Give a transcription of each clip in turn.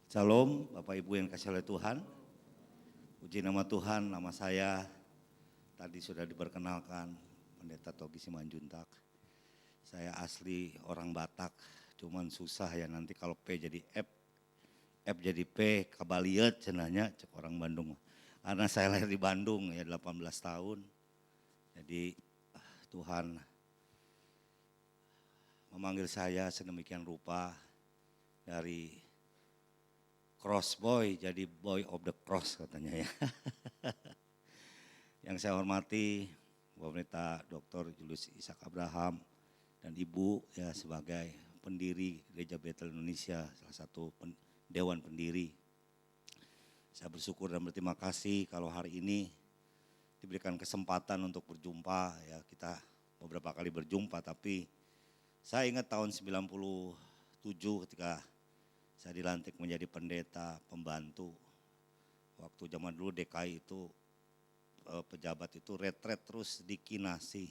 Shalom Bapak Ibu yang kasih oleh Tuhan. Puji nama Tuhan, nama saya tadi sudah diperkenalkan Pendeta Togi Simanjuntak. Saya asli orang Batak, cuman susah ya nanti kalau P jadi F, F jadi P, kabaliet cenanya cek orang Bandung. Karena saya lahir di Bandung ya 18 tahun. Jadi Tuhan memanggil saya sedemikian rupa dari cross boy jadi boy of the cross katanya ya. Yang saya hormati Bapak Pendeta Dr. Julius Ishak Abraham dan Ibu ya sebagai pendiri Gereja Bethel Indonesia, salah satu dewan pendiri. Saya bersyukur dan berterima kasih kalau hari ini diberikan kesempatan untuk berjumpa ya, kita beberapa kali berjumpa, tapi saya ingat tahun 97 ketika saya dilantik menjadi pendeta pembantu. Waktu zaman dulu DKI itu pejabat itu retret terus di Kinasi.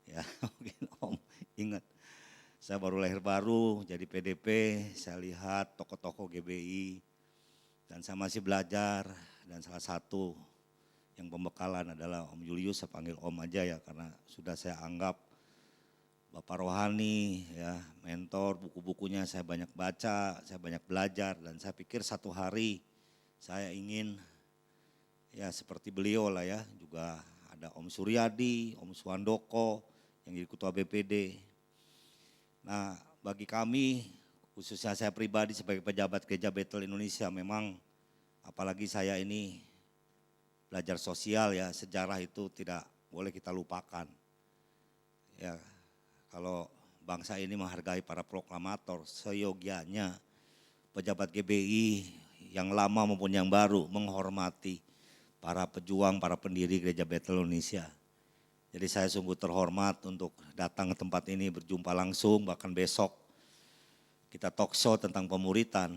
Ya mungkin Om ingat. Saya baru lahir baru jadi PDP, saya lihat tokoh-tokoh GBI dan saya masih belajar, dan salah satu yang pembekalan adalah Om Julius, saya panggil Om aja ya karena sudah saya anggap Bapak rohani ya, mentor, buku-bukunya saya banyak baca, saya banyak belajar, dan saya pikir satu hari saya ingin ya seperti beliau lah ya, juga ada Om Suryadi, Om Suandoko yang jadi ketua BPD. Nah bagi kami, khususnya saya pribadi sebagai pejabat Gereja Bethel Indonesia, memang apalagi saya ini belajar sosial ya, sejarah itu tidak boleh kita lupakan. Ya, kalau bangsa ini menghargai para proklamator, seyogianya pejabat GBI yang lama maupun yang baru menghormati para pejuang, para pendiri Gereja Bethel Indonesia. Jadi saya sungguh terhormat untuk datang ke tempat ini, berjumpa langsung, bahkan besok kita talk show tentang pemuritan.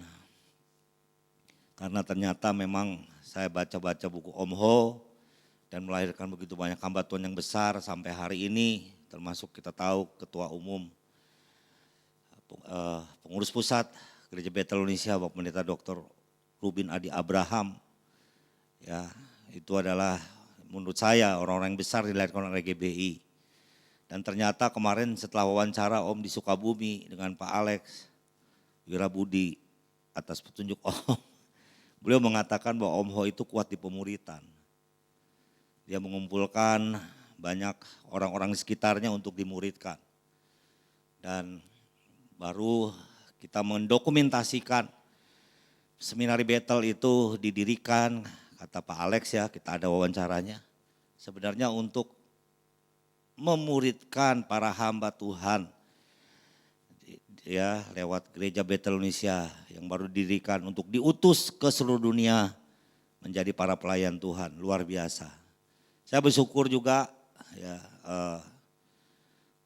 Karena ternyata memang saya baca-baca buku Om Ho dan melahirkan begitu banyak hamba Tuhan yang besar sampai hari ini, termasuk kita tahu Ketua Umum Pengurus Pusat Gereja Bethel Indonesia Bapak Pendeta Dr. Rubin Adi Abraham. Ya, itu adalah menurut saya orang-orang yang besar dilahirkan oleh GBI. Dan ternyata kemarin setelah wawancara Om di Sukabumi dengan Pak Alex Wirabudi atas petunjuk Om, beliau mengatakan bahwa Om Ho itu kuat di pemuritan. Dia mengumpulkan banyak orang-orang di sekitarnya untuk dimuridkan. Dan baru kita mendokumentasikan seminari Bethel itu didirikan, kata Pak Alex ya, kita ada wawancaranya. Sebenarnya untuk memuridkan para hamba Tuhan ya lewat Gereja Bethel Indonesia yang baru didirikan untuk diutus ke seluruh dunia menjadi para pelayan Tuhan, luar biasa. Saya bersyukur juga ya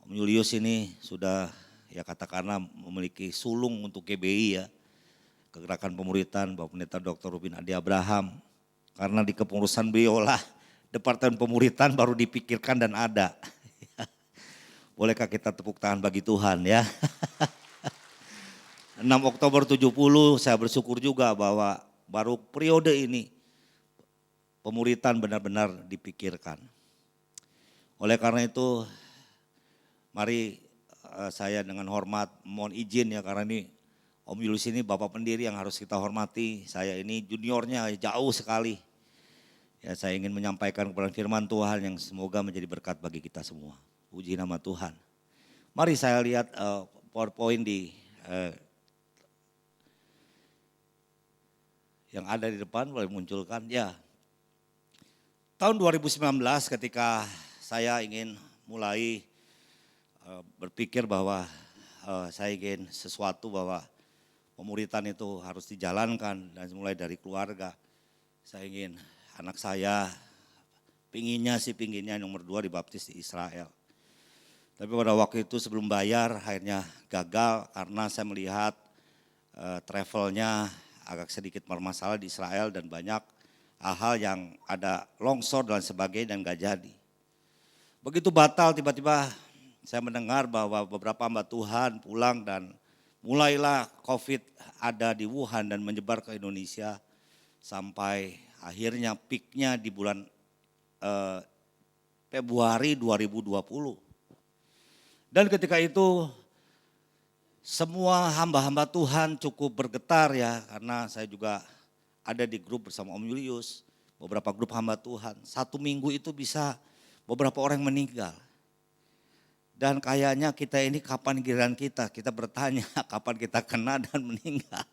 Om Julius ini sudah ya katakanlah memiliki sulung untuk GBI ya, Kegerakan Pemuritan Bapak Pendeta Dr. Rubin Adi Abraham. Karena di kepengurusan beliau lah Departemen Pemuritan baru dipikirkan dan ada. Bolehkah kita tepuk tangan bagi Tuhan ya. 6 Oktober 70 saya bersyukur juga bahwa baru periode ini pemuritan benar-benar dipikirkan. Oleh karena itu mari saya dengan hormat mohon izin ya, karena ini Om Julius ini Bapak pendiri yang harus kita hormati. Saya ini juniornya jauh sekali. Ya, saya ingin menyampaikan kepada firman Tuhan yang semoga menjadi berkat bagi kita semua. Puji nama Tuhan. Mari saya lihat PowerPoint yang ada di depan, boleh munculkan ya. Tahun 2019 ketika saya ingin mulai berpikir bahwa saya ingin sesuatu, bahwa pemuritan itu harus dijalankan dan mulai dari keluarga. Saya ingin anak saya pinginnya nomor 2 dibaptis di Israel. Tapi pada waktu itu sebelum bayar akhirnya gagal karena saya melihat travelnya agak sedikit bermasalah di Israel dan banyak hal-hal yang ada longsor dan sebagainya dan gak jadi. Begitu batal tiba-tiba saya mendengar bahwa beberapa hamba Tuhan pulang dan mulailah COVID ada di Wuhan dan menyebar ke Indonesia sampai akhirnya peaknya di bulan Februari 2020. Dan ketika itu semua hamba-hamba Tuhan cukup bergetar ya, karena saya juga ada di grup bersama Om Julius, beberapa grup hamba Tuhan. 1 minggu itu bisa beberapa orang meninggal. Dan kayaknya kita ini kapan giliran kita bertanya kapan kita kena dan meninggal.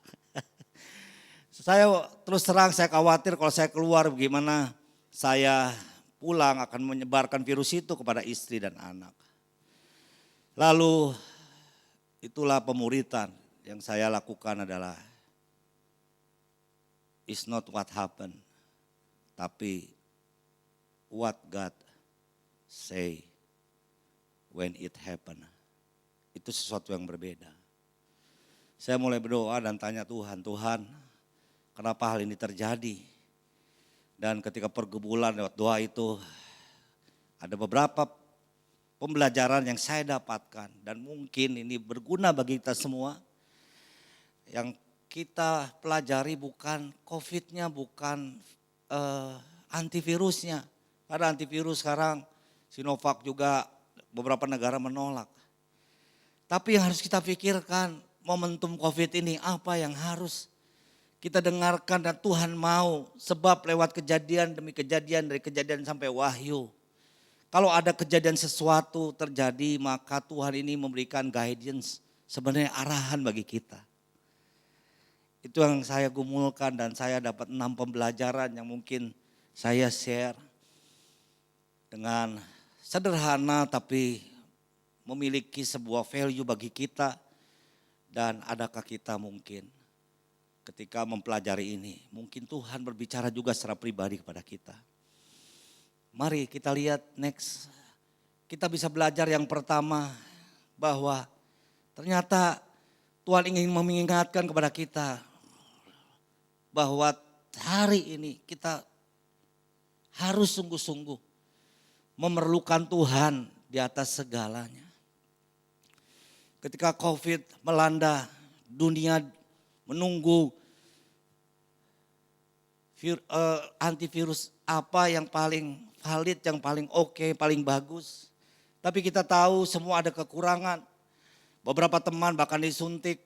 Saya terus terang saya khawatir kalau saya keluar bagaimana saya pulang akan menyebarkan virus itu kepada istri dan anak. Lalu itulah pemuritan yang saya lakukan adalah it's not what happened, tapi what God say when it happen. Itu sesuatu yang berbeda. Saya mulai berdoa dan tanya Tuhan, Tuhan kenapa hal ini terjadi? Dan ketika pergumulan lewat doa itu ada beberapa pembelajaran yang saya dapatkan dan mungkin ini berguna bagi kita semua. Yang kita pelajari bukan COVID-nya, bukan antivirusnya. Karena antivirus sekarang Sinovac juga beberapa negara menolak. Tapi yang harus kita pikirkan momentum COVID ini apa yang harus kita dengarkan dan Tuhan mau. Sebab lewat kejadian demi kejadian dari kejadian sampai wahyu. Kalau ada kejadian sesuatu terjadi maka Tuhan ini memberikan guidance, sebenarnya arahan bagi kita. Itu yang saya gumulkan dan saya dapat 6 pembelajaran yang mungkin saya share dengan sederhana tapi memiliki sebuah value bagi kita. Dan adakah kita mungkin ketika mempelajari ini, mungkin Tuhan berbicara juga secara pribadi kepada kita. Mari kita lihat next. Kita bisa belajar yang pertama bahwa ternyata Tuhan ingin mengingatkan kepada kita bahwa hari ini kita harus sungguh-sungguh memerlukan Tuhan di atas segalanya. Ketika COVID melanda dunia menunggu antivirus apa yang paling valid, yang paling oke, paling bagus. Tapi kita tahu semua ada kekurangan. Beberapa teman bahkan disuntik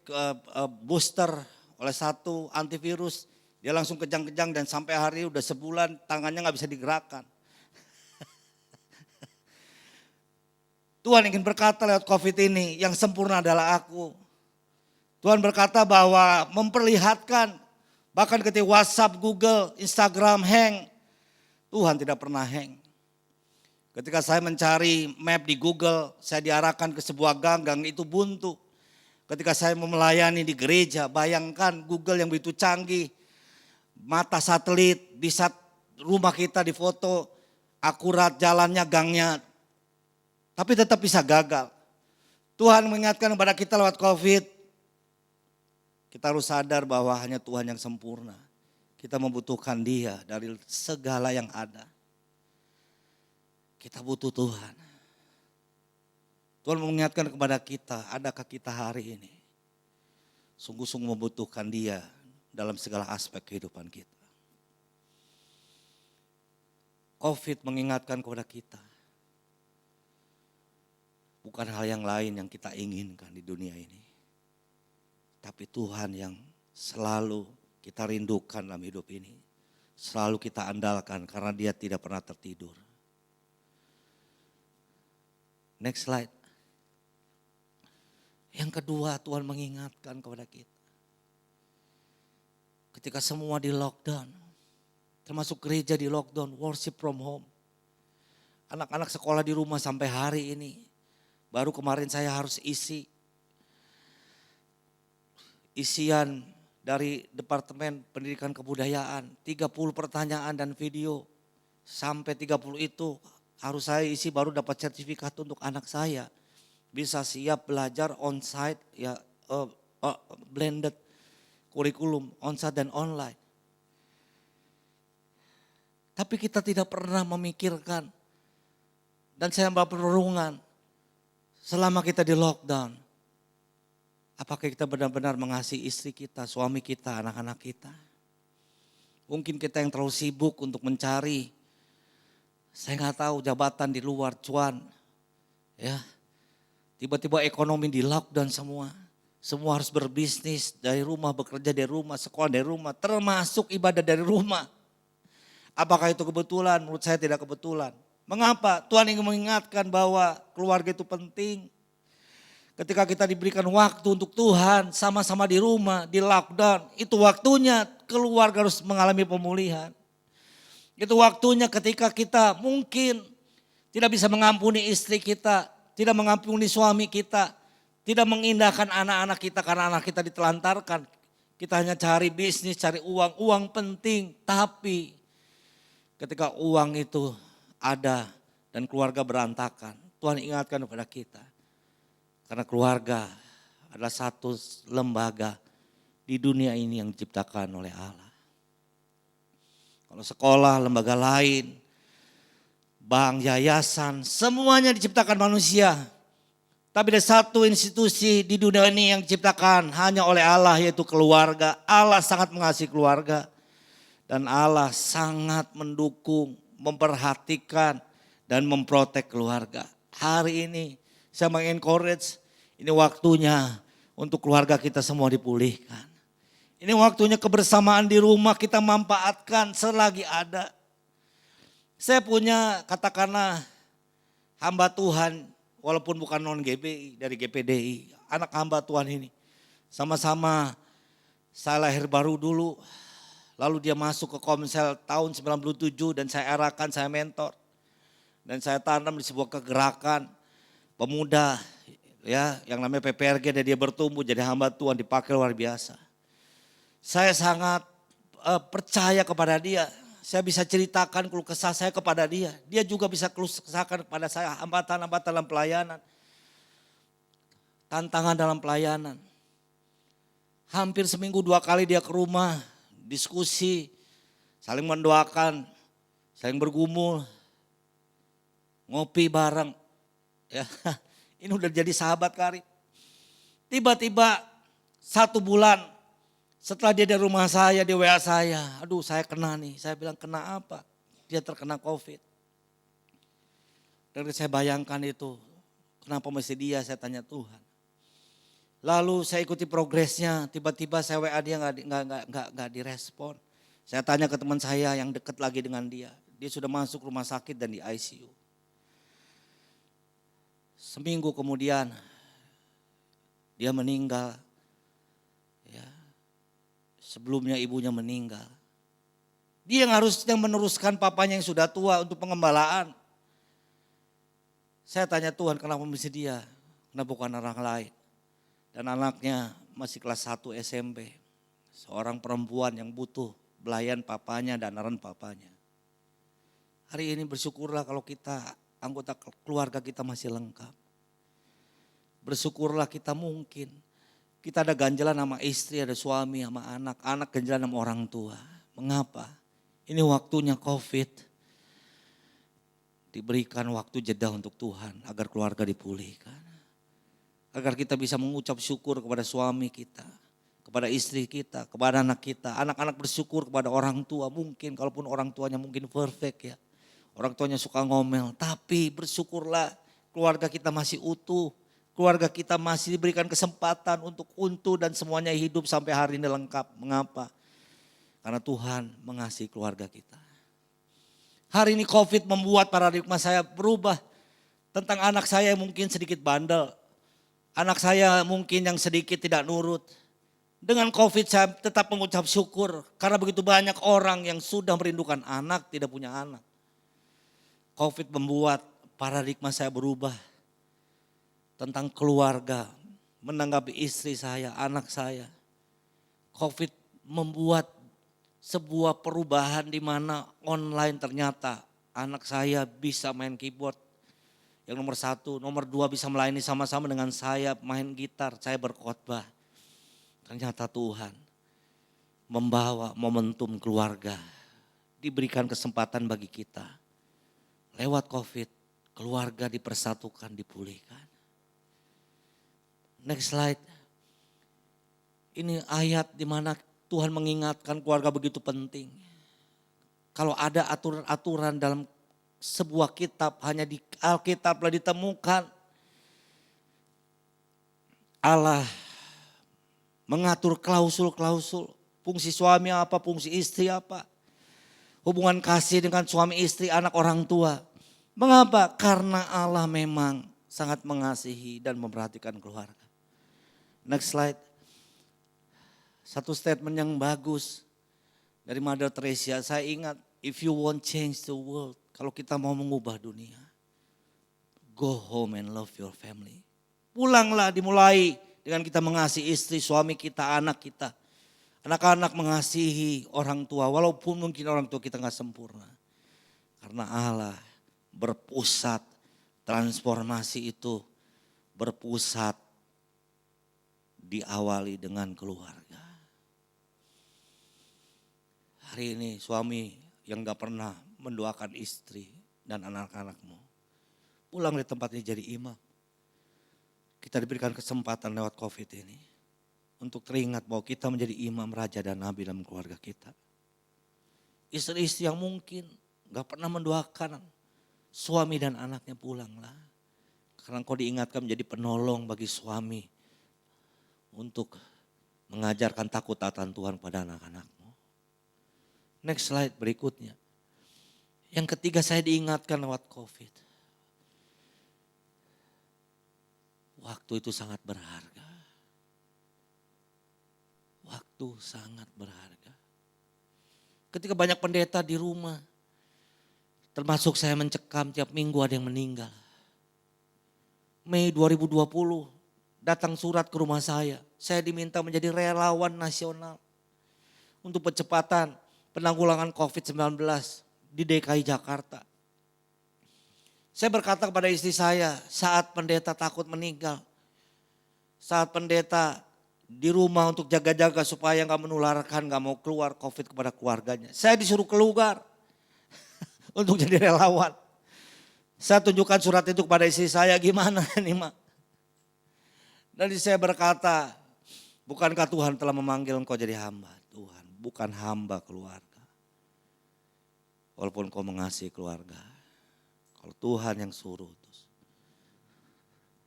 booster oleh satu antivirus. Dia langsung kejang-kejang dan sampai hari udah sebulan tangannya gak bisa digerakkan. Tuhan ingin berkata lewat COVID ini, yang sempurna adalah aku. Tuhan berkata bahwa memperlihatkan, bahkan ketika WhatsApp, Google, Instagram hang, Tuhan tidak pernah hang. Ketika saya mencari map di Google, saya diarahkan ke sebuah gang itu buntu. Ketika saya melayani di gereja, bayangkan Google yang begitu canggih, mata satelit, bisa rumah kita difoto, akurat jalannya, gangnya, tapi tetap bisa gagal. Tuhan mengingatkan kepada kita lewat COVID, kita harus sadar bahwa hanya Tuhan yang sempurna. Kita membutuhkan Dia dari segala yang ada. Kita butuh Tuhan. Tuhan mengingatkan kepada kita, adakah kita hari ini sungguh-sungguh membutuhkan Dia dalam segala aspek kehidupan kita. COVID mengingatkan kepada kita. Bukan hal yang lain yang kita inginkan di dunia ini. Tapi Tuhan yang selalu kita rindukan dalam hidup ini. Selalu kita andalkan karena Dia tidak pernah tertidur. Next slide. Yang kedua, Tuhan mengingatkan kepada kita. Ketika semua di lockdown, termasuk gereja di lockdown, worship from home. Anak-anak sekolah di rumah sampai hari ini. Baru kemarin saya harus isian dari Departemen Pendidikan Kebudayaan, 30 pertanyaan dan video. Sampai 30 itu harus saya isi baru dapat sertifikat untuk anak saya. Bisa siap belajar on-site, ya blended kurikulum on-site dan online. Tapi kita tidak pernah memikirkan, dan saya berperungan selama kita di lockdown. Apakah kita benar-benar mengasihi istri kita, suami kita, anak-anak kita? Mungkin kita yang terlalu sibuk untuk mencari, saya nggak tahu, jabatan di luar, cuan. Ya, tiba-tiba ekonomi di lockdown semua. Semua harus berbisnis dari rumah, bekerja dari rumah, sekolah dari rumah, termasuk ibadah dari rumah. Apakah itu kebetulan? Menurut saya tidak kebetulan. Mengapa? Tuhan ingin mengingatkan bahwa keluarga itu penting. Ketika kita diberikan waktu untuk Tuhan, sama-sama di rumah, di lockdown, itu waktunya keluarga harus mengalami pemulihan. Itu waktunya ketika kita mungkin tidak bisa mengampuni istri kita, tidak mengampuni suami kita, tidak mengindahkan anak-anak kita karena anak kita ditelantarkan. Kita hanya cari bisnis, cari uang, uang penting. Tapi ketika uang itu ada dan keluarga berantakan, Tuhan ingatkan kepada kita. Karena keluarga adalah satu lembaga di dunia ini yang diciptakan oleh Allah. Kalau sekolah, lembaga lain, bank, yayasan, semuanya diciptakan manusia. Tapi ada satu institusi di dunia ini yang diciptakan hanya oleh Allah, yaitu keluarga. Allah sangat mengasihi keluarga. Dan Allah sangat mendukung, memperhatikan, dan memprotek keluarga. Hari ini saya mengencourage, ini waktunya untuk keluarga kita semua dipulihkan. Ini waktunya kebersamaan di rumah kita manfaatkan selagi ada. Saya punya katakanlah hamba Tuhan, walaupun bukan non GBI, dari GPDI, anak hamba Tuhan ini. Sama-sama saya lahir baru dulu, lalu dia masuk ke Komsel tahun 97 dan saya arahkan, saya mentor. Dan saya tanam di sebuah kegerakan pemuda ya yang namanya PPRG, dan dia bertumbuh jadi hamba Tuhan, dipakai luar biasa. Saya sangat percaya kepada dia. Saya bisa ceritakan keluh kesah saya kepada dia. Dia juga bisa keluh kesahkan kepada saya, hambatan-hambatan dalam pelayanan. Tantangan dalam pelayanan. Hampir seminggu 2 kali dia ke rumah, diskusi, saling mendoakan, saling bergumul, ngopi bareng. Ya, ini udah jadi sahabat karib. Tiba-tiba 1 bulan setelah dia dari rumah saya, di WA saya, aduh saya kena nih. Saya bilang, kena apa? Dia terkena COVID. Dan saya bayangkan itu, kenapa mesti dia, saya tanya Tuhan. Lalu saya ikuti progresnya, tiba-tiba saya WA dia nggak direspon. Saya tanya ke teman saya yang dekat lagi dengan dia. Dia sudah masuk rumah sakit dan di ICU. Seminggu kemudian dia meninggal. Ya. Sebelumnya ibunya meninggal. Dia yang harusnya meneruskan papanya yang sudah tua untuk pengembalaan. Saya tanya Tuhan, kenapa mesti dia? Kenapa bukan orang lain? Dan anaknya masih kelas 1 SMP. Seorang perempuan yang butuh belayan papanya dan aran papanya. Hari ini bersyukurlah kalau kita, anggota keluarga kita masih lengkap. Bersyukurlah kita mungkin. Kita ada ganjalan sama istri, ada suami sama anak. Anak ganjalan sama orang tua. Mengapa? Ini waktunya COVID. Diberikan waktu jeda untuk Tuhan agar keluarga dipulihkan. Agar kita bisa mengucap syukur kepada suami kita. Kepada istri kita, kepada anak kita. Anak-anak bersyukur kepada orang tua. Mungkin kalaupun orang tuanya mungkin perfect ya. Orang tuanya suka ngomel. Tapi bersyukurlah keluarga kita masih utuh. Keluarga kita masih diberikan kesempatan untuk untu dan semuanya hidup sampai hari ini lengkap. Mengapa? Karena Tuhan mengasihi keluarga kita. Hari ini COVID membuat paradigma saya berubah. Tentang anak saya yang mungkin sedikit bandel. Anak saya mungkin yang sedikit tidak nurut. Dengan COVID saya tetap mengucap syukur. Karena begitu banyak orang yang sudah merindukan anak, tidak punya anak. COVID membuat paradigma saya berubah. Tentang keluarga, menanggapi istri saya, anak saya. COVID membuat sebuah perubahan di mana online ternyata anak saya bisa main keyboard. Yang nomor 1, nomor 2 bisa melayani sama-sama dengan saya main gitar, saya berkhotbah. Ternyata Tuhan membawa momentum keluarga, diberikan kesempatan bagi kita. Lewat COVID, keluarga dipersatukan, dipulihkan. Next slide. Ini ayat di mana Tuhan mengingatkan keluarga begitu penting. Kalau ada aturan-aturan dalam sebuah kitab, hanya di Alkitablah ditemukan Allah mengatur klausul-klausul. Fungsi suami apa, fungsi istri apa. Hubungan kasih dengan suami istri, anak orang tua. Mengapa? Karena Allah memang sangat mengasihi dan memperhatikan keluarga. Next slide. Satu statement yang bagus dari Mother Teresa. Saya ingat, if you want change the world. Kalau kita mau mengubah dunia, go home and love your family. Pulanglah, dimulai dengan kita mengasihi istri, suami kita, anak kita. Anak-anak mengasihi orang tua, walaupun mungkin orang tua kita gak sempurna. Karena Allah berpusat, transformasi itu berpusat diawali dengan keluarga. Hari ini suami yang gak pernah mendoakan istri dan anak-anakmu, pulang di tempatnya jadi imam. Kita diberikan kesempatan lewat COVID ini untuk teringat bahwa kita menjadi imam, raja dan nabi dalam keluarga kita. Istri-istri yang mungkin gak pernah mendoakan suami dan anaknya, pulanglah. Karena kau diingatkan menjadi penolong bagi suami untuk mengajarkan takut akan Tuhan pada anak-anakmu. Next slide berikutnya. Yang ketiga, saya diingatkan lewat COVID. Waktu itu sangat berharga. Waktu sangat berharga. Ketika banyak pendeta di rumah, termasuk saya mencekam tiap minggu ada yang meninggal. Mei 2020 datang surat ke rumah saya diminta menjadi relawan nasional untuk percepatan penanggulangan COVID-19 di DKI Jakarta. Saya berkata kepada istri saya saat pendeta takut meninggal, saat pendeta di rumah untuk jaga-jaga supaya gak menularkan, gak mau keluar COVID kepada keluarganya. Saya disuruh keluar untuk jadi relawan. Saya tunjukkan surat itu kepada istri saya, gimana nih Mak? Dan saya berkata, bukankah Tuhan telah memanggil engkau jadi hamba? Tuhan, bukan hamba keluarga. Walaupun kau mengasihi keluarga, kalau Tuhan yang suruh.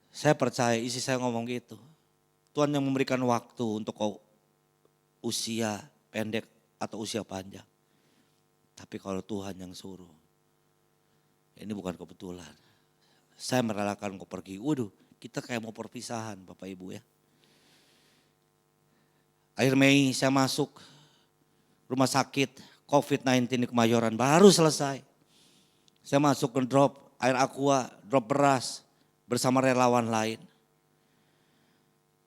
Saya percaya, istri saya ngomong gitu. Tuhan yang memberikan waktu untuk kau usia pendek atau usia panjang. Tapi kalau Tuhan yang suruh, ini bukan kebetulan. Saya merelakan kau pergi. Waduh, kita kayak mau perpisahan Bapak Ibu ya. Akhir Mei saya masuk rumah sakit COVID-19 di Kemayoran, baru selesai. Saya masuk ke drop air aqua, drop beras bersama relawan lain.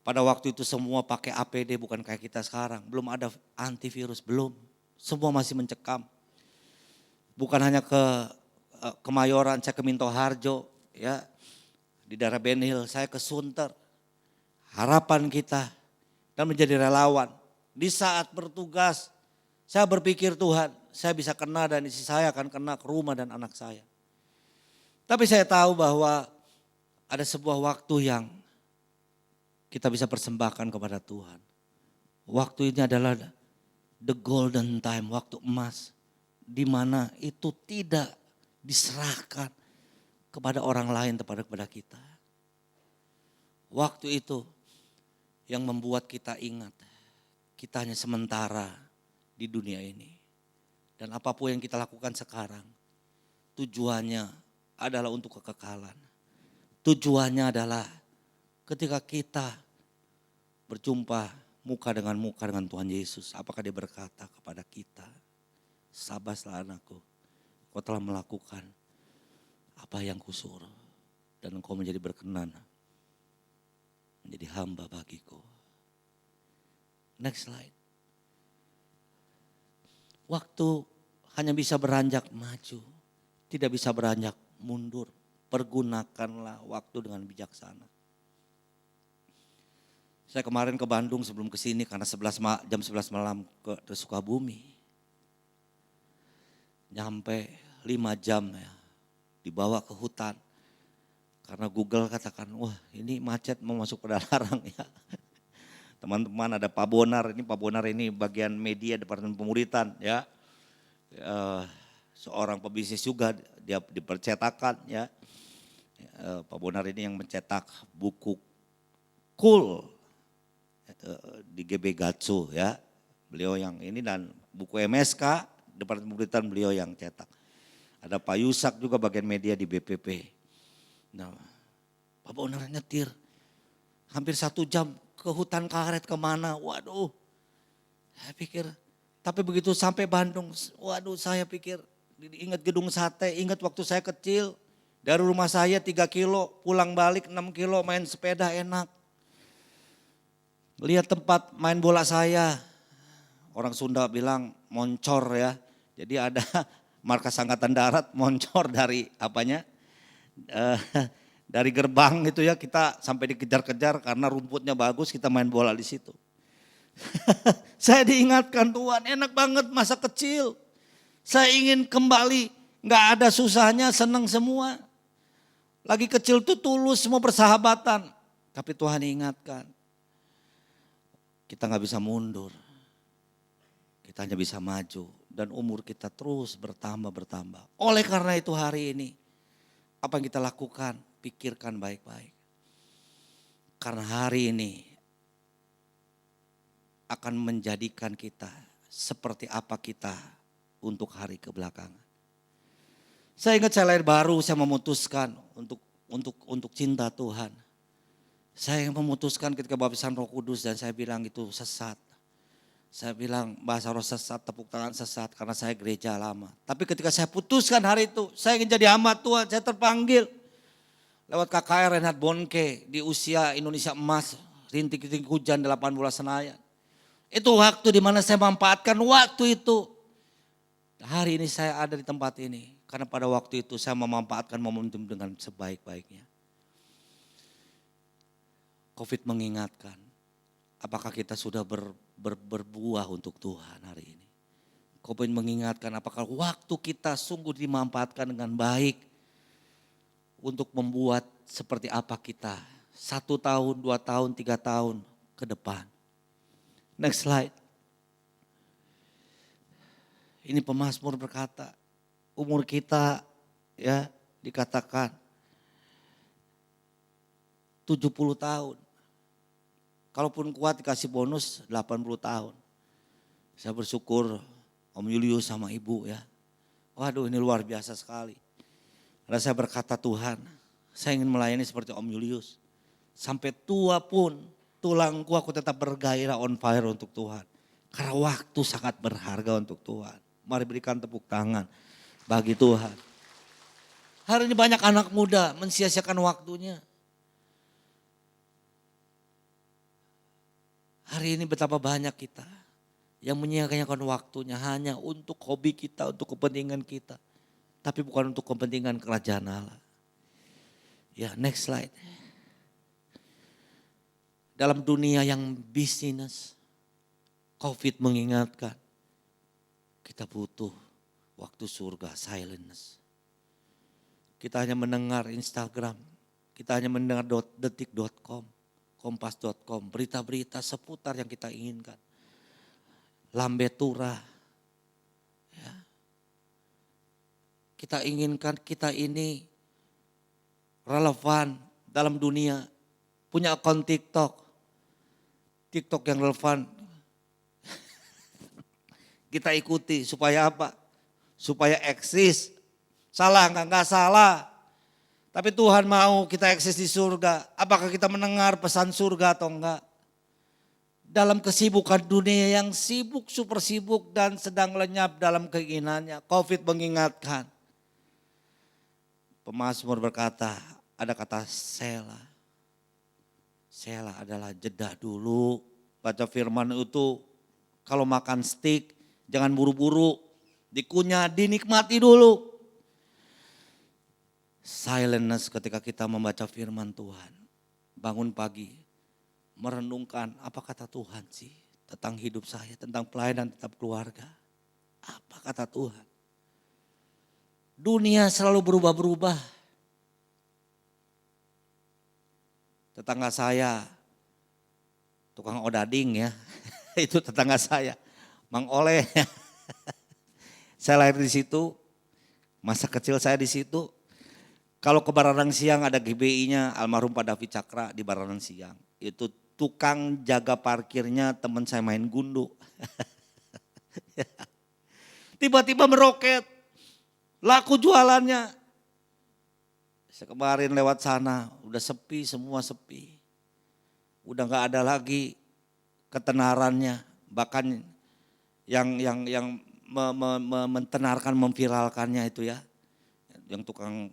Pada waktu itu semua pakai APD, bukan kayak kita sekarang. Belum ada antivirus, belum. Semua masih mencekam. Bukan hanya ke Kemayoran, saya ke Minto Harjo, ya, di daerah Ben Hill, saya ke Sunter. Harapan kita dan menjadi relawan. Di saat bertugas, saya berpikir Tuhan, saya bisa kena dan istri saya akan kena ke rumah dan anak saya. Tapi saya tahu bahwa ada sebuah waktu yang kita bisa persembahkan kepada Tuhan. Waktu ini adalah the golden time, waktu emas. Di mana itu tidak diserahkan kepada orang lain, kepada kita. Waktu itu yang membuat kita ingat, kita hanya sementara di dunia ini. Dan apapun yang kita lakukan sekarang, tujuannya adalah untuk kekekalan. Tujuannya adalah ketika kita berjumpa muka dengan Tuhan Yesus, apakah dia berkata kepada kita, sabaslah anakku, kau telah melakukan apa yang kusuruh dan engkau menjadi berkenan, menjadi hamba bagiku. Next slide. Waktu hanya bisa beranjak maju, tidak bisa beranjak mundur. Pergunakanlah waktu dengan bijaksana. Saya kemarin ke Bandung sebelum ke sini karena jam 11 malam ke Sukabumi. Nyampe 5 jam ya, dibawa ke hutan. Karena Google katakan, wah ini macet mau masuk Padalarang ya. teman-teman ada Pak Bonar ini bagian media Departemen Pemuritan ya. Seorang pebisnis juga dia di percetakan ya. Pak Bonar ini yang mencetak buku Cool di GB Gatsu ya. Beliau yang ini dan buku MSK Departemen Pemuritan beliau yang cetak. Ada Pak Yusak juga bagian media di BPP. Nah, Pak Bonar nyetir hampir 1 jam ke hutan karet kemana, waduh. Saya pikir, tapi begitu sampai Bandung, waduh saya pikir ingat gedung sate, ingat waktu saya kecil. Dari rumah saya 3 kilo, pulang balik 6 kilo main sepeda enak. Lihat tempat main bola saya, orang Sunda bilang moncor ya. Jadi ada markas angkatan darat moncor dari apanya, dari gerbang gitu ya, kita sampai dikejar-kejar karena rumputnya bagus, kita main bola di situ. Saya diingatkan Tuhan, enak banget masa kecil. Saya ingin kembali, nggak ada susahnya, senang semua. Lagi kecil tuh tulus, semua persahabatan. Tapi Tuhan ingatkan, kita nggak bisa mundur. Kita hanya bisa maju dan umur kita terus bertambah. Oleh karena itu hari ini, apa yang kita lakukan, pikirkan baik-baik. Karena hari ini akan menjadikan kita seperti apa kita untuk hari kebelakangan. Saya ingat saya lahir baru, saya memutuskan untuk cinta Tuhan. Saya memutuskan ketika baptisan Roh Kudus dan saya bilang itu sesat. Saya bilang bahasa roh sesat, tepuk tangan sesat karena saya gereja lama. Tapi ketika saya putuskan hari itu, saya ingin jadi hamba Tuhan, saya terpanggil. Lewat KKR Reinhard Bonke di usia Indonesia Emas, rintik-rintik hujan 8 bulan Senayan. Itu waktu di mana saya memanfaatkan waktu itu. Hari ini saya ada di tempat ini. Karena pada waktu itu saya memanfaatkan momentum dengan sebaik-baiknya. Covid mengingatkan, apakah kita sudah berbuah untuk Tuhan hari ini. Covid mengingatkan apakah waktu kita sungguh dimanfaatkan dengan baik untuk membuat seperti apa kita 1 tahun, 2 tahun, 3 tahun ke depan. Next slide. Ini pemazmur berkata, umur kita ya dikatakan 70 tahun. Kalaupun kuat dikasih bonus 80 tahun. Saya bersyukur Om Julius sama Ibu ya. Waduh ini luar biasa sekali. Karena saya berkata Tuhan, saya ingin melayani seperti Om Julius. Sampai tua pun tulangku aku tetap bergairah on fire untuk Tuhan. Karena waktu sangat berharga untuk Tuhan. Mari berikan tepuk tangan bagi Tuhan. Hari ini banyak anak muda mensia-siakan waktunya. Hari ini betapa banyak kita yang menyia-nyiakan waktunya hanya untuk hobi kita, untuk kepentingan kita. Tapi bukan untuk kepentingan kerajaan Allah. Ya, next slide. Dalam dunia yang bisnis, Covid mengingatkan kita butuh waktu surga, silence. Kita hanya mendengar Instagram, kita hanya mendengar detik.com, kompas.com, berita-berita seputar yang kita inginkan. Lambe Tura. Ya. Kita inginkan kita ini relevan dalam dunia, punya akun TikTok yang relevan. Kita ikuti supaya apa? Supaya eksis. Salah enggak salah. Tapi Tuhan mau kita eksis di surga. Apakah kita mendengar pesan surga atau enggak? Dalam kesibukan dunia yang sibuk, super sibuk dan sedang lenyap dalam keinginannya. Covid mengingatkan. Pemazmur berkata, ada kata Sela. Sela adalah jeda dulu. Baca firman itu kalau makan steak jangan buru-buru. Dikunyah, dinikmati dulu. Silence ketika kita membaca firman Tuhan. Bangun pagi, merenungkan apa kata Tuhan sih tentang hidup saya, tentang pelayanan, tentang keluarga. Apa kata Tuhan? Dunia selalu berubah-berubah. Tetangga saya, tukang odading ya. Itu tetangga saya, Mang Oleh. Saya lahir di situ, masa kecil saya di situ. Kalau ke Baranang Siang ada GBI-nya almarhum Pak David Cakra di Baranang Siang. Itu tukang jaga parkirnya teman saya main gundu. Tiba-tiba meroket, laku jualannya. Saya kemarin lewat sana, udah sepi, semua sepi. Udah gak ada lagi ketenarannya. Bahkan yang mentenarkan, memviralkannya itu ya. Yang tukang,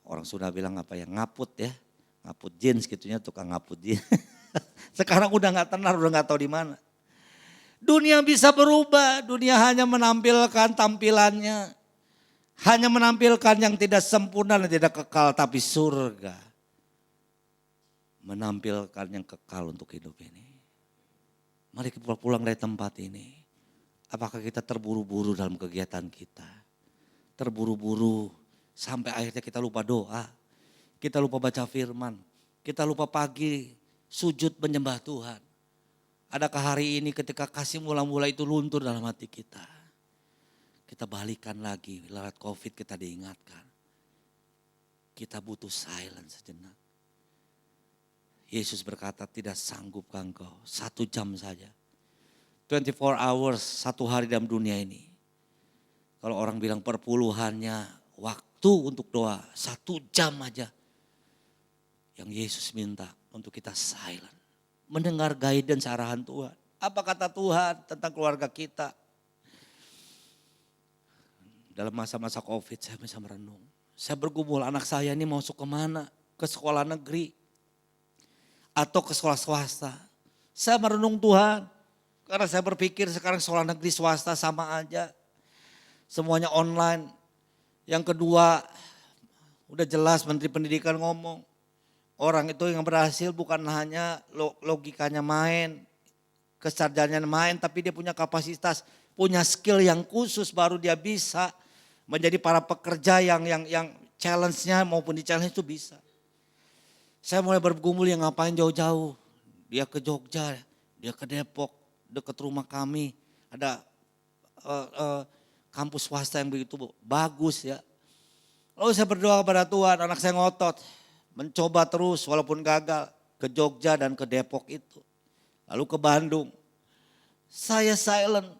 orang Sunda bilang apa ya, ngaput ya. Ngaput jeans gitunya, tukang ngaput jeans. Sekarang udah gak tenar, udah gak tahu di mana. Dunia bisa berubah, dunia hanya menampilkan tampilannya. Hanya menampilkan yang tidak sempurna dan tidak kekal, tapi surga menampilkan yang kekal untuk hidup ini. Mari kita pulang dari tempat ini. Apakah kita terburu-buru dalam kegiatan kita? Terburu-buru sampai akhirnya kita lupa doa. Kita lupa baca firman. Kita lupa pagi sujud menyembah Tuhan. Adakah hari ini ketika kasih mula-mula itu luntur dalam hati kita? Kita balikan lagi, lewat COVID kita diingatkan. Kita butuh silence sejenak. Yesus berkata, tidak sanggupkah engkau 1 jam saja. 24 hours, 1 hari dalam dunia ini. Kalau orang bilang perpuluhannya waktu untuk doa 1 jam aja. Yang Yesus minta untuk kita silent. Mendengar guidance arahan Tuhan. Apa kata Tuhan tentang keluarga kita? Dalam masa-masa COVID saya bisa merenung. Saya bergumul anak saya ini masuk kemana? Ke sekolah negeri. Atau ke sekolah swasta. Saya merenung Tuhan. Karena saya berpikir sekarang sekolah negeri swasta sama aja. Semuanya online. Yang kedua, udah jelas Menteri Pendidikan ngomong. Orang itu yang berhasil bukan hanya logikanya main, kesarjananya main, tapi dia punya kapasitas, punya skill yang khusus baru dia bisa menjadi para pekerja yang challenge-nya maupun di challenge itu bisa. Saya mulai bergumul yang ngapain jauh-jauh. Dia ke Jogja, dia ke Depok, dekat rumah kami. Ada kampus swasta yang begitu bagus ya. Lalu saya berdoa kepada Tuhan, anak saya ngotot. Mencoba terus walaupun gagal ke Jogja dan ke Depok itu. Lalu ke Bandung. Saya silent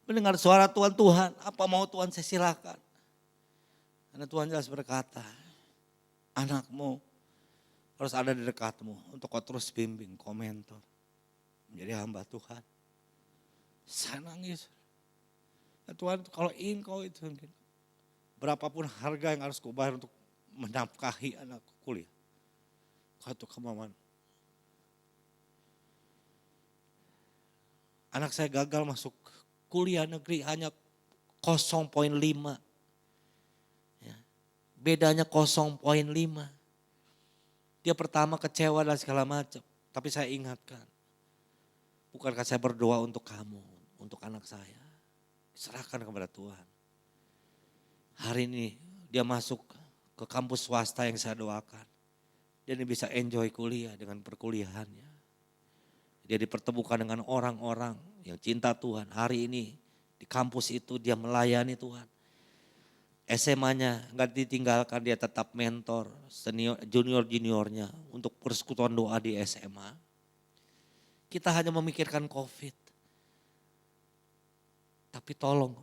mendengar suara Tuhan, Tuhan apa mau Tuhan saya silakan. Karena Tuhan jelas berkata, anakmu harus ada di dekatmu untuk kau terus bimbing, komentar. Menjadi hamba Tuhan. Saya nangis. Ya Tuhan kalau engkau itu berapapun harga yang harus kau bayar untuk menafkahi anakku kuliah. Satu kemauan. Anak saya gagal masuk kuliah negeri hanya 0,5. Ya. Bedanya 0,5. Dia pertama kecewa dan segala macam. Tapi saya ingatkan. Bukankah saya berdoa untuk kamu, untuk anak saya. Serahkan kepada Tuhan. Hari ini dia masuk ke kampus swasta yang saya doakan. Dia bisa enjoy kuliah dengan perkuliahannya. Dia dipertemukan dengan orang-orang yang cinta Tuhan. Hari ini di kampus itu dia melayani Tuhan. SMA-nya enggak ditinggalkan, dia tetap mentor senior, junior-juniornya untuk persekutuan doa di SMA. Kita hanya memikirkan COVID. Tapi tolong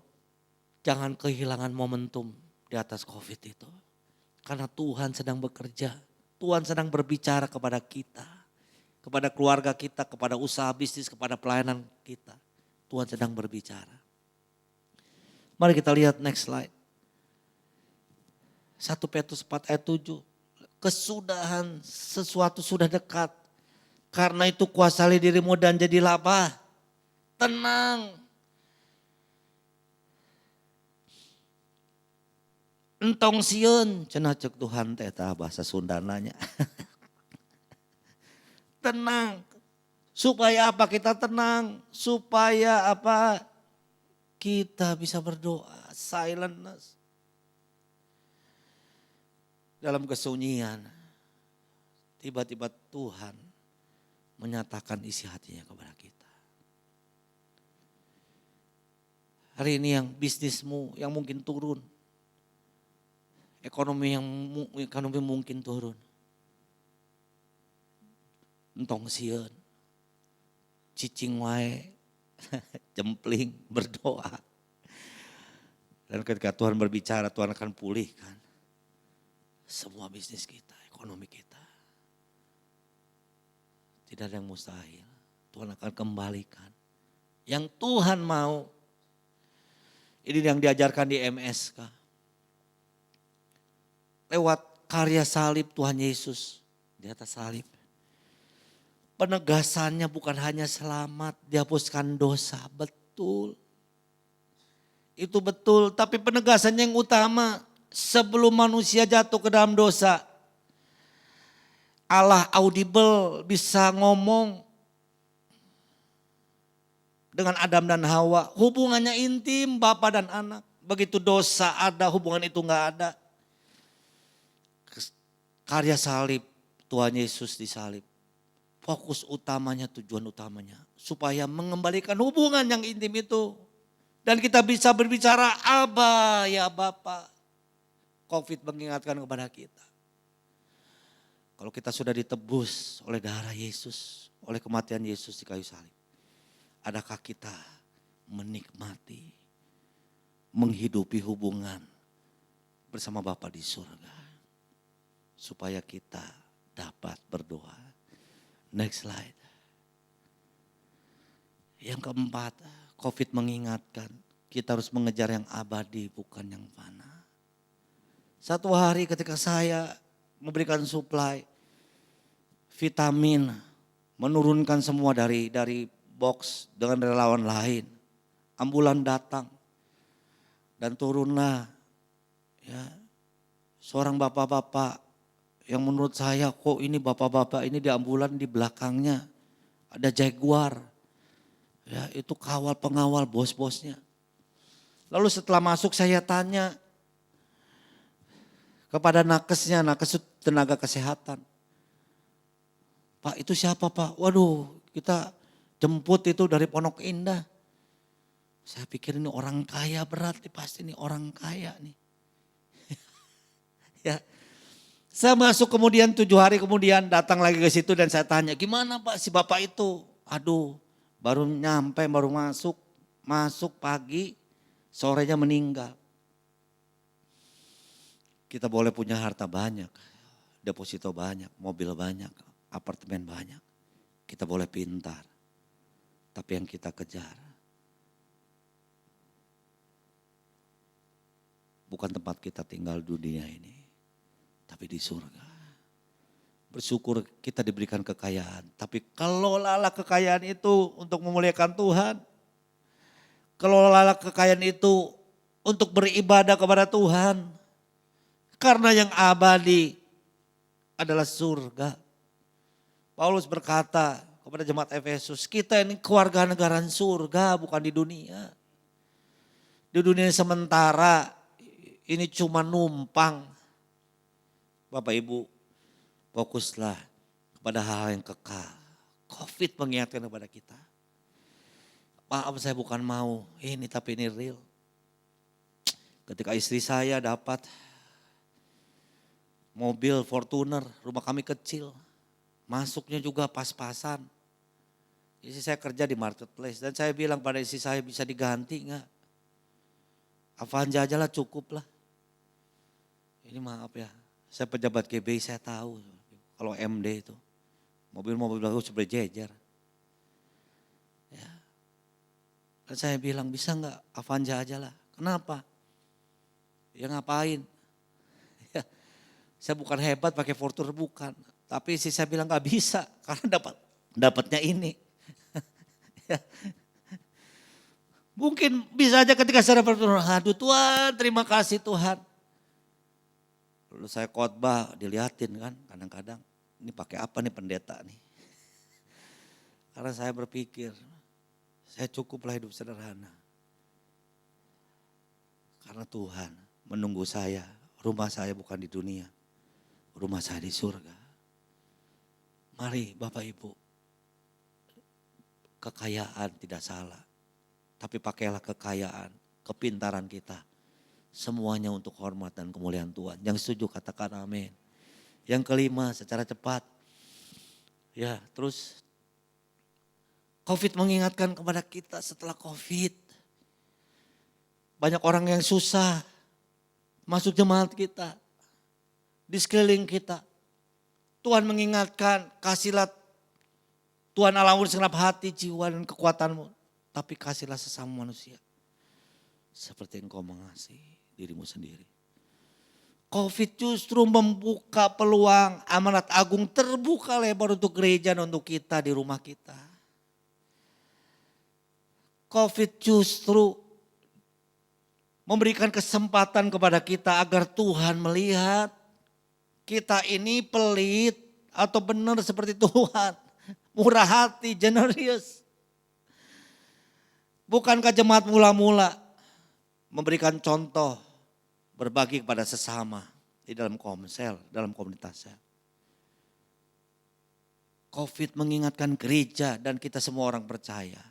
jangan kehilangan momentum di atas COVID itu. Karena Tuhan sedang bekerja, Tuhan sedang berbicara kepada kita, kepada keluarga kita, kepada usaha bisnis, kepada pelayanan kita. Tuhan sedang berbicara. Mari kita lihat next slide. 1 Petrus 4 ayat 7. Kesudahan sesuatu sudah dekat. Karena itu kuasai dirimu dan jadilah apa? Tenang. Entong sieun cenah ceuk Tuhan teh tah bahasa Sundananya. Tenang. Supaya apa kita tenang? Supaya apa? Kita bisa berdoa, silentness. Dalam kesunyian, tiba-tiba Tuhan menyatakan isi hatinya kepada kita. Hari ini yang bisnismu yang mungkin turun, ekonomi mungkin turun. Entong sieun, cicing wae, jempling, berdoa. Dan ketika Tuhan berbicara, Tuhan akan pulihkan semua bisnis kita, ekonomi kita. Tidak ada yang mustahil. Tuhan akan kembalikan. Yang Tuhan mau. Ini yang diajarkan di MSK. Lewat karya salib Tuhan Yesus di atas salib. Penegasannya bukan hanya selamat, dihapuskan dosa, betul. Itu betul, tapi penegasannya yang utama sebelum manusia jatuh ke dalam dosa. Allah audible bisa ngomong dengan Adam dan Hawa. Hubungannya intim Bapa dan anak. Begitu dosa ada, hubungan itu enggak ada. Karya salib Tuhan Yesus disalib. Fokus utamanya, tujuan utamanya. Supaya mengembalikan hubungan yang intim itu. Dan kita bisa berbicara, Aba ya Bapa. Covid mengingatkan kepada kita. Kalau kita sudah ditebus oleh darah Yesus, oleh kematian Yesus di kayu salib. Adakah kita menikmati, menghidupi hubungan bersama Bapa di surga. Supaya kita dapat berdoa. Next slide. Yang keempat, Covid mengingatkan kita harus mengejar yang abadi bukan yang fana. Satu hari ketika saya memberikan suplai vitamin, menurunkan semua dari box dengan relawan lain. Ambulan datang dan turunlah ya seorang bapak-bapak yang menurut saya kok ini bapak-bapak ini di ambulan di belakangnya ada Jaguar. Ya itu kawal pengawal bos-bosnya. Lalu setelah masuk saya tanya kepada nakesnya, nakes tenaga kesehatan. Pak itu siapa Pak? Waduh kita jemput itu dari Pondok Indah. Saya pikir ini orang kaya berat nih, pasti ini orang kaya nih. Ya. Saya masuk kemudian 7 hari kemudian datang lagi ke situ dan saya tanya gimana Pak si Bapak itu? Aduh baru nyampe baru masuk pagi sorenya meninggal. Kita boleh punya harta banyak, deposito banyak, mobil banyak, apartemen banyak. Kita boleh pintar, tapi yang kita kejar bukan tempat kita tinggal dunia ini. Tapi di surga. Bersyukur kita diberikan kekayaan. Tapi kelolalah kekayaan itu untuk memuliakan Tuhan. Kelolalah kekayaan itu untuk beribadah kepada Tuhan. Karena yang abadi adalah surga. Paulus berkata kepada jemaat Efesus, kita ini keluarga negaraan surga bukan di dunia. Di dunia sementara ini cuma numpang. Bapak Ibu, fokuslah kepada hal yang kekal. Covid mengingatkan kepada kita. Maaf saya bukan mau ini tapi ini real. Ketika istri saya dapat mobil Fortuner, rumah kami kecil. Masuknya juga pas-pasan. Istri saya kerja di marketplace dan saya bilang pada istri saya bisa diganti enggak? Avanza aja lah cukup lah. Ini maaf ya. Saya pejabat GBI saya tahu kalau MD itu mobil-mobil bagus berjejer. Ya. Dan saya bilang bisa nggak Avanza aja lah. Kenapa? Ya ngapain? Ya, saya bukan hebat pakai Fortuner bukan. Tapi saya bilang nggak bisa karena dapatnya ini. Ya. Mungkin bisa aja ketika saya dapat Fortuner, aduh Tuhan terima kasih Tuhan. Lalu saya khotbah dilihatin kan kadang-kadang ini pakai apa nih pendeta nih. Karena saya berpikir saya cukuplah hidup sederhana. Karena Tuhan menunggu saya, rumah saya bukan di dunia, rumah saya di surga. Mari Bapak Ibu, kekayaan tidak salah. Tapi pakailah kekayaan, kepintaran kita. Semuanya untuk hormat dan kemuliaan Tuhan. Yang setuju katakan amin. Yang kelima secara cepat. Ya terus COVID mengingatkan kepada kita setelah COVID. Banyak orang yang susah masuk jemaat kita. Di sekeliling kita. Tuhan mengingatkan, kasihlah Tuhan Allahmu segenap hati, jiwa dan kekuatanmu. Tapi kasihlah sesama manusia. Seperti engkau mengasihi dirimu sendiri. COVID justru membuka peluang amanat agung terbuka lebar untuk gereja dan untuk kita di rumah kita. COVID justru memberikan kesempatan kepada kita agar Tuhan melihat kita ini pelit atau benar seperti Tuhan. Murah hati, generous. Bukankah jemaat mula-mula memberikan contoh berbagi kepada sesama di dalam komsel, dalam komunitasnya. COVID mengingatkan gereja dan kita semua orang percaya.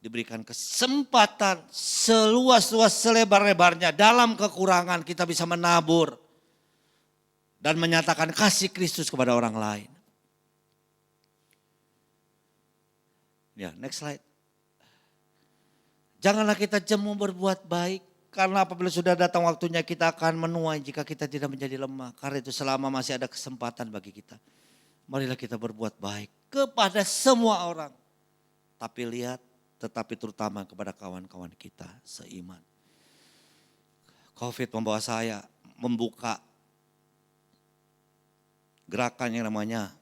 Diberikan kesempatan seluas-luas selebar-lebarnya dalam kekurangan kita bisa menabur. Dan menyatakan kasih Kristus kepada orang lain. Ya, next slide. Janganlah kita jemu berbuat baik. Karena apabila sudah datang waktunya kita akan menuai jika kita tidak menjadi lemah. Karena itu selama masih ada kesempatan bagi kita. Marilah kita berbuat baik kepada semua orang. Tapi lihat, tetapi terutama kepada kawan-kawan kita seiman. COVID membawa saya membuka gerakan yang namanya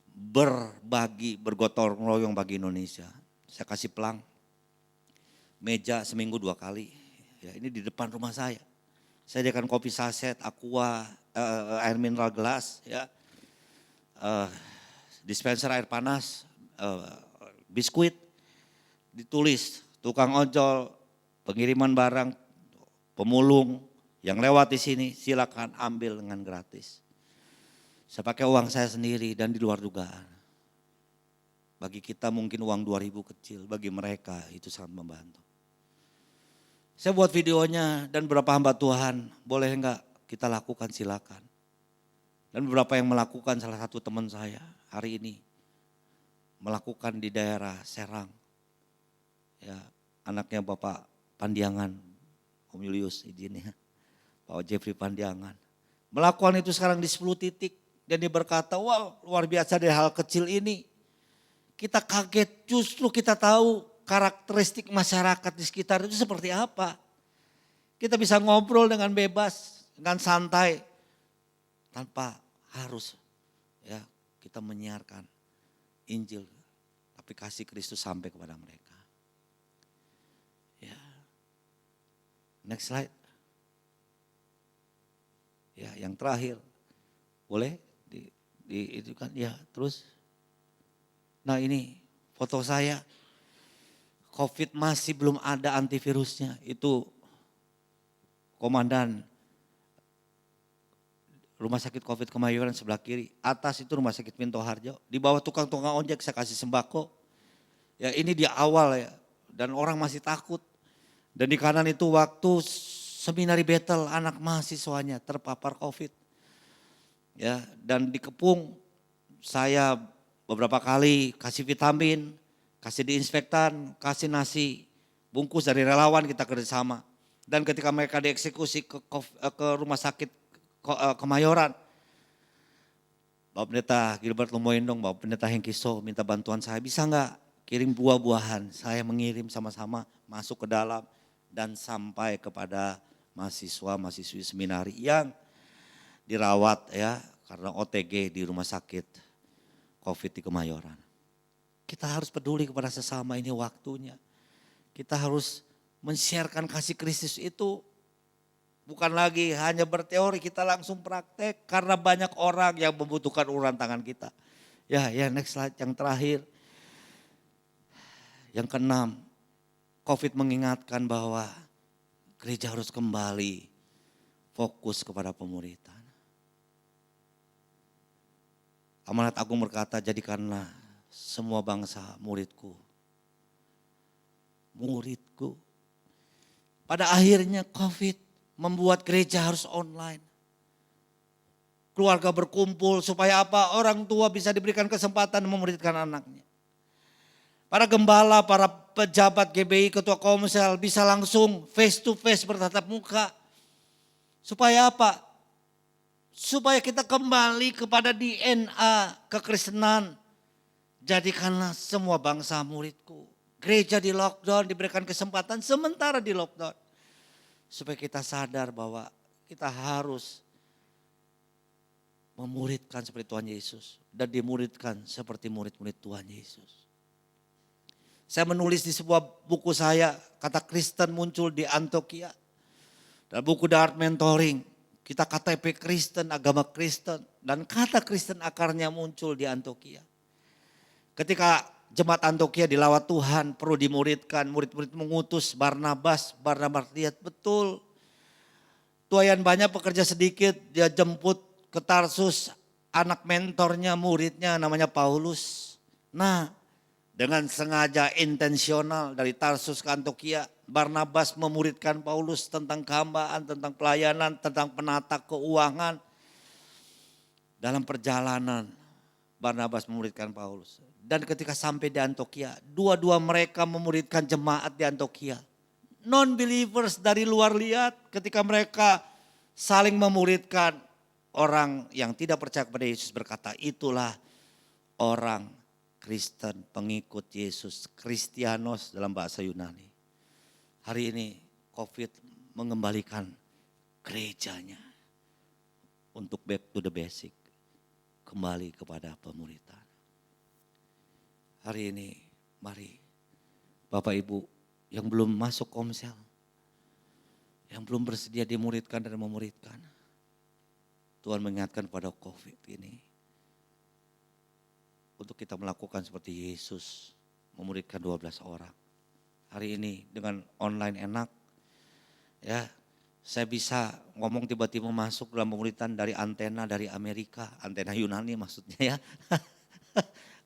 berbagi, bergotong royong bagi Indonesia. Saya kasih pelang, meja seminggu 2 kali. Ya, ini di depan rumah saya. Saya sediakan kopi saset, aqua, air mineral gelas, ya, dispenser air panas, biskuit, ditulis tukang ojol, pengiriman barang, pemulung yang lewat di sini silakan ambil dengan gratis. Saya pakai uang saya sendiri dan di luar dugaan. Bagi kita mungkin uang 2.000 kecil, bagi mereka itu sangat membantu. Saya buat videonya dan beberapa hamba Tuhan, boleh enggak kita lakukan silakan. Dan beberapa yang melakukan, salah satu teman saya hari ini melakukan di daerah Serang. Ya, anaknya Bapak Pandiangan, Om Julius izin ya, Pak Jeffrey Pandiangan. Melakukan itu sekarang di 10 titik. Dan dia berkata, wah luar biasa dari hal kecil ini. Kita kaget, justru kita tahu karakteristik masyarakat di sekitar itu seperti apa. Kita bisa ngobrol dengan bebas, dengan santai. Tanpa harus ya kita menyiarkan Injil. Tapi kasih Kristus sampai kepada mereka. Ya. Next slide. Ya, yang terakhir. Boleh? Itu kan ya terus. Nah ini foto saya. COVID masih belum ada antivirusnya. Itu komandan rumah sakit COVID Kemayoran sebelah kiri. Atas itu rumah sakit Minto Harjo. Di bawah tukang-tukang ojek saya kasih sembako. Ya ini di awal ya. Dan orang masih takut. Dan di kanan itu waktu seminari Bethel anak mahasiswanya terpapar COVID. Ya, dan dikepung saya beberapa kali kasih vitamin, kasih diinspektan, kasih nasi bungkus dari relawan kita kerjasama. Dan ketika mereka dieksekusi ke rumah sakit Kemayoran, Bapak Pendeta Gilbert Lumoindong, Bapak Pendeta Hengkiso minta bantuan saya, bisa enggak kirim buah-buahan? Saya mengirim sama-sama masuk ke dalam dan sampai kepada mahasiswa-mahasiswi seminari yang dirawat ya karena OTG di rumah sakit COVID di Kemayoran. Kita harus peduli kepada sesama, ini waktunya. Kita harus men-sharekan kasih Kristus itu bukan lagi hanya berteori, kita langsung praktek karena banyak orang yang membutuhkan uluran tangan kita. Ya next slide yang terakhir. Yang keenam, COVID mengingatkan bahwa gereja harus kembali fokus kepada pemuritan. Amanat Agung berkata, jadikanlah semua bangsa muridku. Muridku. Pada akhirnya COVID membuat gereja harus online. Keluarga berkumpul supaya apa? Orang tua bisa diberikan kesempatan memuridkan anaknya. Para gembala, para pejabat GBI, ketua komsel bisa langsung face to face bertatap muka. Supaya apa? Supaya kita kembali kepada DNA kekristenan. Jadikanlah semua bangsa muridku. Gereja di lockdown, diberikan kesempatan sementara di lockdown. Supaya kita sadar bahwa kita harus memuridkan seperti Tuhan Yesus. Dan dimuridkan seperti murid-murid Tuhan Yesus. Saya menulis di sebuah buku saya, kata Kristen muncul di Antioquia. Dan buku The Art Mentoring, kita KTP Kristen, agama Kristen. Dan kata Kristen akarnya muncul di Antioquia. Ketika jemaat Antioquia dilawat Tuhan, perlu dimuridkan, murid-murid mengutus Barnabas. Barnabas lihat betul, tuayan banyak pekerja sedikit, dia jemput ke Tarsus anak mentornya, muridnya namanya Paulus. Nah, dengan sengaja intensional dari Tarsus ke Antioquia, Barnabas memuridkan Paulus tentang kehambaan, tentang pelayanan, tentang penata keuangan. Dalam perjalanan Barnabas memuridkan Paulus. Dan ketika sampai di Antioquia, dua-dua mereka memuridkan jemaat di Antioquia. Non-believers dari luar lihat ketika mereka saling memuridkan, orang yang tidak percaya kepada Yesus berkata, itulah orang Kristen, pengikut Yesus, Kristianos dalam bahasa Yunani. Hari ini COVID mengembalikan gerejanya untuk back to the basic, kembali kepada pemuridan. Hari ini mari Bapak Ibu yang belum masuk komsel, yang belum bersedia dimuridkan dan memuridkan, Tuhan mengingatkan pada COVID ini, untuk kita melakukan seperti Yesus, memuridkan 12 orang. Hari ini dengan online enak, ya saya bisa ngomong tiba-tiba masuk dalam pemuridan dari antena dari Amerika, antena Yunani maksudnya ya.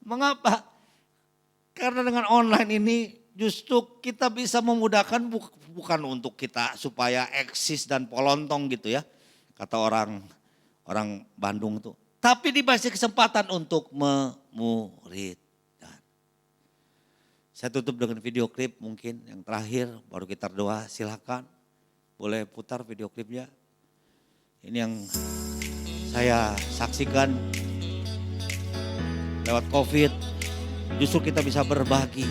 Mengapa? Karena dengan online ini justru kita bisa memudahkan, bukan untuk kita supaya eksis dan polontong gitu ya. Kata orang Bandung tuh. Tapi dikasih kesempatan untuk memuridkan. Saya tutup dengan video klip mungkin yang terakhir, baru kita berdoa, silakan. Boleh putar video klipnya. Ini yang saya saksikan lewat COVID, justru kita bisa berbagi.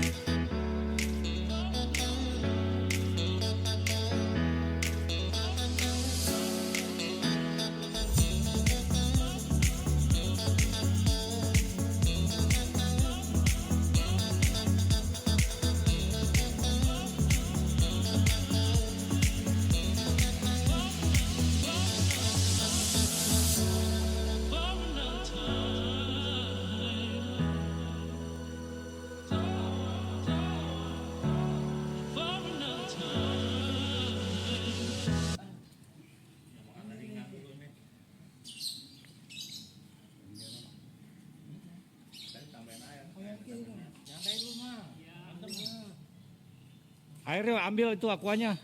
Airnya ambil itu akuanya.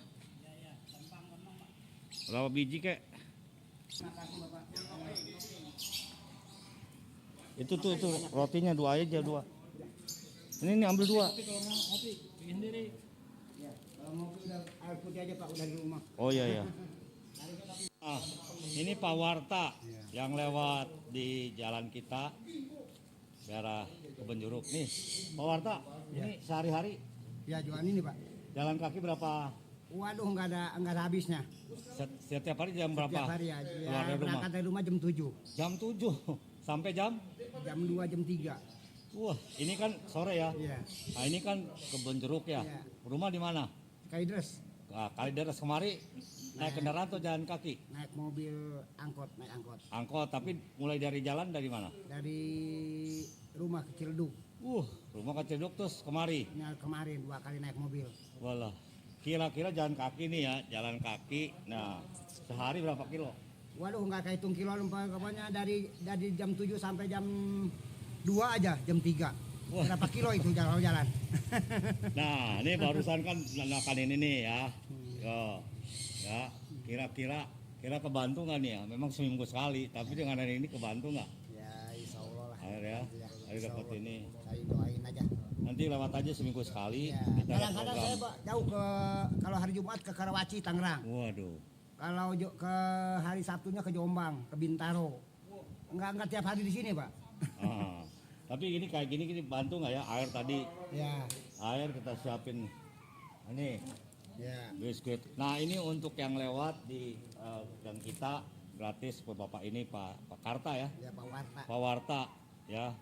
Berapa biji kek? Itu tuh rotinya 2 aja 2. Ini ambil 2. Oh iya. Ah, ini Pak Warta yang lewat di jalan kita daerah Kebun Jeruk nih. Pak Warta, ini sehari-hari Ya jualan ini Pak. jalan kaki berapa? Waduh nggak ada habisnya. Setiap hari jam berapa? Setiap hari ya. Keluar dari rumah? Berangkat dari rumah jam 7. Jam 7 sampai jam? Jam 2, jam 3. Wah, ini kan sore ya. Iya. Nah, ini kan Kebun Jeruk ya. Iya. Rumah di mana? Kalideres. Nah, Kalideres kemari naik kendaraan atau jalan kaki? Naik mobil angkot, naik angkot. Angkot, tapi mulai dari jalan dari mana? Dari rumah ke Ciledug. Rumah kecil dok terus kemari. Nah, kemarin 2 kali naik mobil. Walah, kira-kira jalan kaki nih ya, jalan kaki. Nah, sehari berapa kilo? Waduh nggak kehitung kilo, pokoknya dari jam 7 sampai jam 2 aja, jam 3. Berapa kilo itu jalan-jalan? Nah, ini barusan kan nanakan ini nih ya. Yo, ya, kira kebantu nggak nih ya? Memang seminggu sekali, tapi dengan hari ini kebantu nggak? Ya insya Allah lah. Akhir ya, hari Insya dapat Allah. ini. Saya doain aja. Nanti lewat aja seminggu sekali. Ya, Kita ada kadang-kadang program. saya jauh ke kalau hari Jumat ke Karawaci Tangerang. Waduh. Kalau ke hari Sabtunya ke Jombang, ke Bintaro. Enggak tiap hari di sini, Pak. Ah, tapi ini kayak gini bantu nggak ya? Air tadi, Ya, air kita siapin. Ini ya. biskuit. Nah ini untuk yang lewat di gang kita gratis buat bapak ini Pak Karta ya, Ya Pak Warta. Pak Warta ya,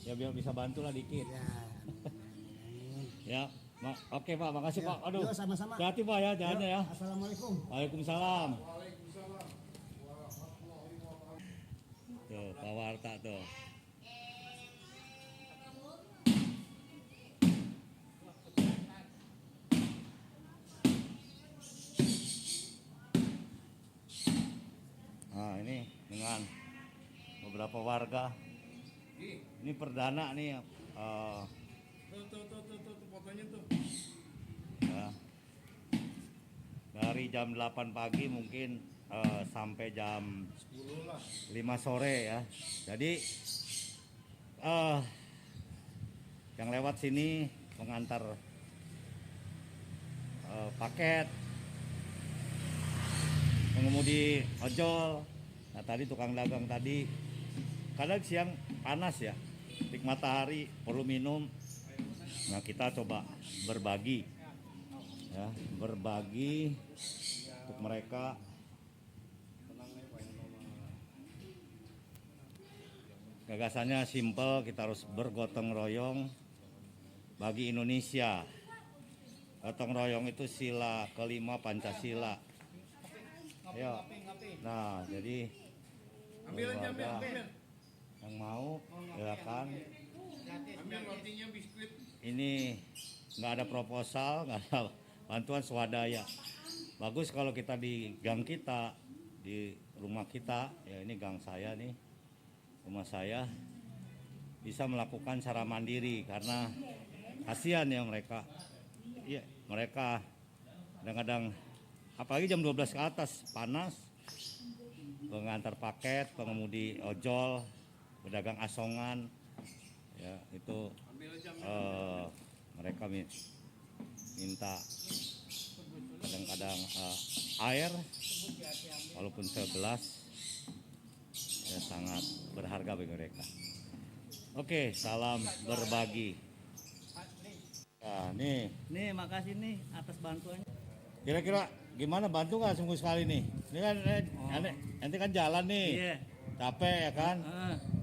ya biar bisa bantu lah dikit. Ya. Ya, oke Pak, makasih Ya, Pak. Aduh, yo, sama-sama. hati Pak ya, jalannya ya. Assalamualaikum. Waalaikumsalam. Tuh, Pak Warta tuh. Nah ini dengan beberapa warga. Ini perdana nih. Ya. Dari jam 8 pagi mungkin sampai jam 5 sore ya. Jadi yang lewat sini mengantar paket, pengemudi ojol. Nah tadi tukang dagang tadi, kadang siang panas ya, terik matahari, perlu minum. Nah kita coba berbagi, ya berbagi untuk mereka. Gagasannya simple, kita harus bergotong royong bagi Indonesia. Gotong royong itu sila kelima Pancasila. Ayo. Nah, jadi warga yang mau silakan. Ini nggak ada proposal, nggak ada bantuan swadaya. Bagus kalau kita di gang kita, di rumah kita, ya ini gang saya nih, rumah saya bisa melakukan secara mandiri karena kasihan ya mereka. Iya, mereka kadang-kadang apalagi jam 12 ke atas panas, pengantar paket, pengemudi ojol, pedagang asongan, ya itu mereka minta kadang-kadang air, walaupun segelas, ya sangat berharga bagi mereka. Oke, salam berbagi. Nah, nih makasih nih atas bantuannya. Kira-kira gimana, bantu nggak seminggu sekali nih? Ini kan nanti kan jalan nih, capek ya kan?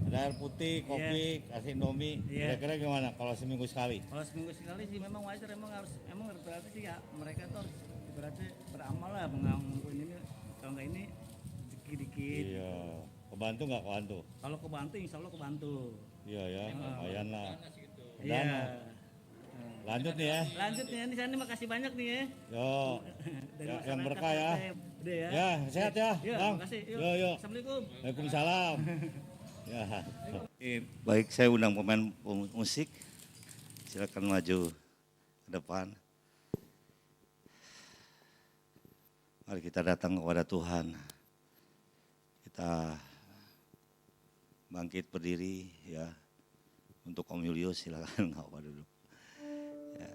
Ada air putih, kopi, kasih Indomie. Kira-kira gimana kalau seminggu sekali? Kalau seminggu sekali sih memang wajar, emang berarti sih ya mereka tuh harus berarti beramal lah mengampun ini, kalau nggak ini dikit-dikit. Iya, kebantu nggak kebantu? Kalau kebantu insya Allah kebantu. Iya ya, lumayan lah. Iya. Lanjut nih ya. Lanjut nih, ini saya makasih banyak nih ya. Yo, Dari yang masyarakat berkah ya. Udah ya. Ya, sehat ya, Iya, Bang. makasih. Yo. Assalamualaikum. Waalaikumsalam. Ya. Baik, saya undang pemain musik. Silakan maju ke depan. Mari kita datang kepada Tuhan. Kita bangkit berdiri ya. Untuk Om Julius silakan nggak apa dulu. Ya.